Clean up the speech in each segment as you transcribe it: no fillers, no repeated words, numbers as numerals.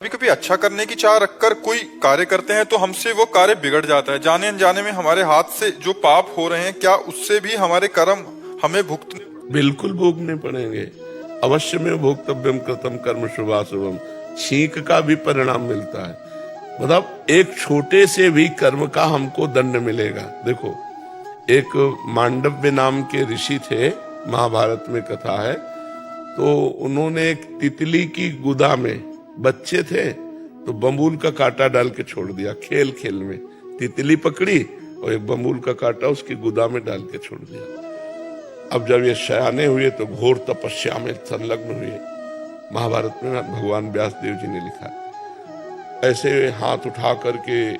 कभी कभी अच्छा करने की चाह रखकर कोई कार्य करते हैं तो हमसे वो कार्य बिगड़ जाता है। जाने अनजाने में हमारे हाथ से जो पाप हो रहे हैं, क्या उससे भी हमारे कर्म हमें भुगतने? बिल्कुल भोगने पड़ेंगे। अवश्य में भोक्तव्यम कृतम कर्म शुभाशुभम। छींक का भी परिणाम मिलता है। मतलब एक छोटे से भी कर्म का हमको दंड मिलेगा। देखो, एक मांडव्य नाम के ऋषि थे, महाभारत में कथा है। तो उन्होंने एक तितली की गुदा में, बच्चे थे तो बम्बूल का कांटा डाल के छोड़ दिया। खेल खेल में तितली पकड़ी और एक बम्बूल का कांटा उसकी गुदा में डाल के छोड़ दिया। अब जब ये शयाने हुए तो घोर तपस्या में संलग्न हुए। महाभारत में भगवान व्यास देव जी ने लिखा, ऐसे हाथ उठा करके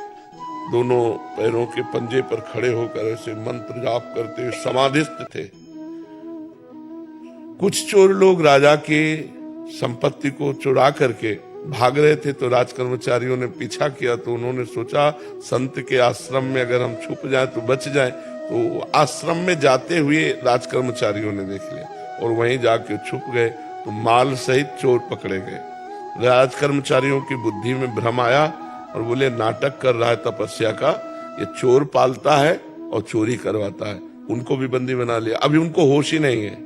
दोनों पैरों के पंजे पर खड़े होकर ऐसे मंत्र जाप करते हुए समाधिस्थ थे। कुछ चोर लोग राजा की संपत्ति को चुरा करके भाग रहे थे, तो राजकर्मचारियों ने पीछा किया। तो उन्होंने सोचा संत के आश्रम में अगर हम छुप जाएं तो बच जाएं। तो आश्रम में जाते हुए राजकर्मचारियों ने देख लिया और वहीं जाके छुप गए। तो माल सहित चोर पकड़े गए। राजकर्मचारियों की बुद्धि में भ्रम आया और बोले, नाटक कर रहा है तपस्या का, ये चोर पालता है और चोरी करवाता है। उनको भी बंदी बना लिया। अभी उनको होश ही नहीं है।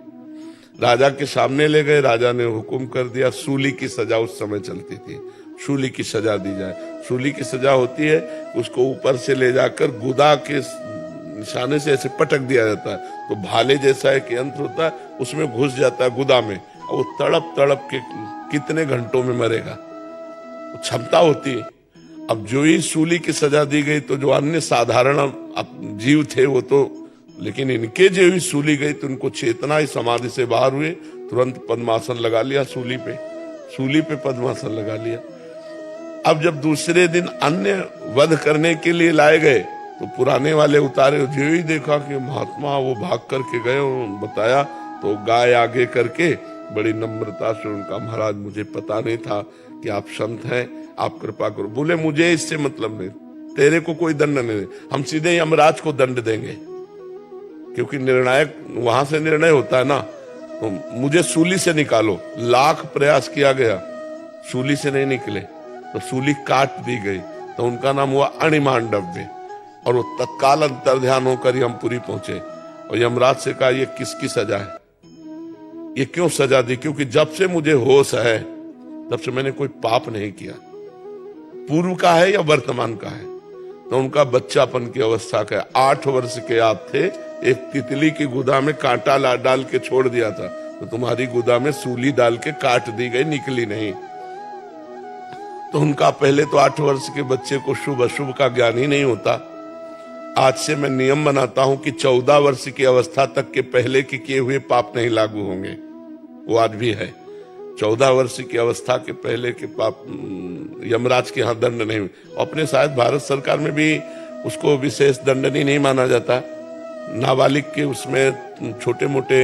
राजा के सामने ले गए। राजा ने हुक्म कर दिया, सूली की सजा उस समय चलती थी, सूली की सजा दी जाए। सूली की सजा होती है, उसको ऊपर से ले जाकर गुदा के निशाने से ऐसे पटक दिया जाता है। तो भाले जैसा एक यंत्र होता है, उसमें घुस जाता है गुदा में, और वो तड़प तड़प के कितने घंटों में मरेगा, क्षमता होती है। अब जो ही सूली की सजा दी गई तो जो अन्य साधारण जीव थे वो तो, लेकिन इनके जो ही सूली गई तो उनको चेतना ही समाधि से बाहर हुए। तुरंत पद्मासन लगा लिया सूली पे पद्मासन लगा लिया। अब जब दूसरे दिन अन्य वध करने के लिए लाए गए तो पुराने वाले उतारे, जो ही देखा कि महात्मा वो भाग करके गए, बताया तो गाय आगे करके बड़ी नम्रता से उनका, महाराज मुझे पता नहीं था कि आप संत हैं, आप कृपा करो। बोले, मुझे इससे मतलब नहीं, तेरे को कोई दंड नहीं, हम सीधे यमराज को दंड देंगे, क्योंकि निर्णायक वहां से निर्णय होता है ना। तो मुझे सूली से निकालो। लाख प्रयास किया गया, सूली से नहीं निकले, तो सूली काट दी गई। तो उनका नाम हुआ अणिमांडव्य। और वो तत्काल अंतर्ध्यान होकर यमपुरी पहुंचे और यमराज से कहा, ये किसकी सजा है, ये क्यों सजा दी? क्योंकि जब से मुझे होश है तब से मैंने कोई पाप नहीं किया। पूर्व का है या वर्तमान का है? तो उनका बच्चापन की अवस्था का 8 वर्ष के आप थे, एक तितली की गुदा में कांटा डाल के छोड़ दिया था, तो तुम्हारी गुदा में सूली डाल के काट दी गई, निकली नहीं। तो उनका पहले तो 8 वर्ष के बच्चे को शुभ अशुभ का ज्ञान ही नहीं होता। आज से मैं नियम बनाता हूं कि 14 वर्ष की अवस्था तक के पहले के किए हुए पाप नहीं लागू होंगे। वो आज भी है। 14 वर्ष की अवस्था के पहले के पाप यमराज के यहाँ दंड नहीं। अपने शायद भारत सरकार में भी उसको विशेष दंडनीय नहीं माना जाता। नाबालिग के उसमें छोटे मोटे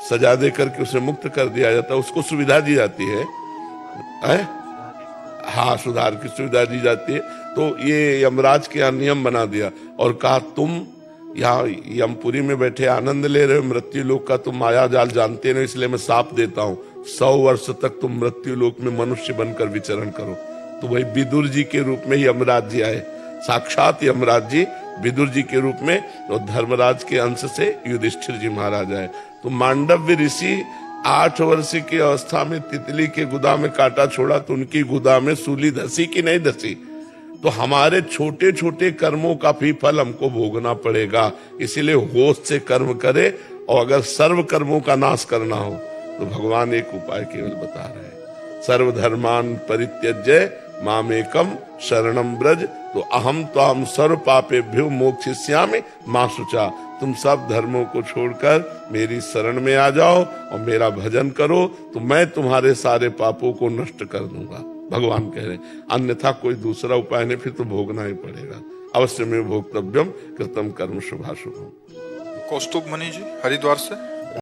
सजा दे करके उसे मुक्त कर दिया जाता, उसको सुविधा दी जाती है। हाँ, सुधार की सुविधा दी जाती है। तो ये यमराज के यहाँ नियम बना दिया और कहा, तुम यहाँ यमपुरी में बैठे आनंद ले रहे हो, मृत्यु लोक का तुम माया जाल जानते नहीं, इसलिए मैं साप देता हूँ, 100 वर्ष तक तुम मृत्यु लोक में मनुष्य बनकर विचरण करो। तो वही विदुर जी के रूप में यमराज जी आए, साक्षात यमराज जी विदुर जी के रूप में, और धर्मराज के अंश से युधिष्ठिर जी महाराज आए। तो मांडव्य ऋषि 8 वर्ष की अवस्था में तितली के गुदा में कांटा छोड़ा, तो उनकी गुदा में सूली धसी कि नहीं धसी? तो हमारे छोटे छोटे कर्मों का भी फल हमको भोगना पड़ेगा। इसीलिए होश से कर्म करे, और अगर सर्व कर्मों का नाश करना हो तो भगवान एक उपाय केवल बता रहे हैं, सर्वधर्मान परित्यज्य मामेकम शरणम ब्रज। तो अहम त्वाम सर्व पापेभ्यो मोक्षयिष्यामि मा शुचा। तुम सब धर्मों को छोड़कर मेरी शरण में आ जाओ और मेरा भजन करो, तो मैं तुम्हारे सारे पापों को नष्ट कर दूंगा, भगवान कह रहे। अन्यथा कोई दूसरा उपाय नहीं, फिर तो भोगना ही पड़ेगा। अवश्य में भोक्तव्यम कृतम कर्म शुभाशुभम। कौस्तुभ मुनि जी हरिद्वार से।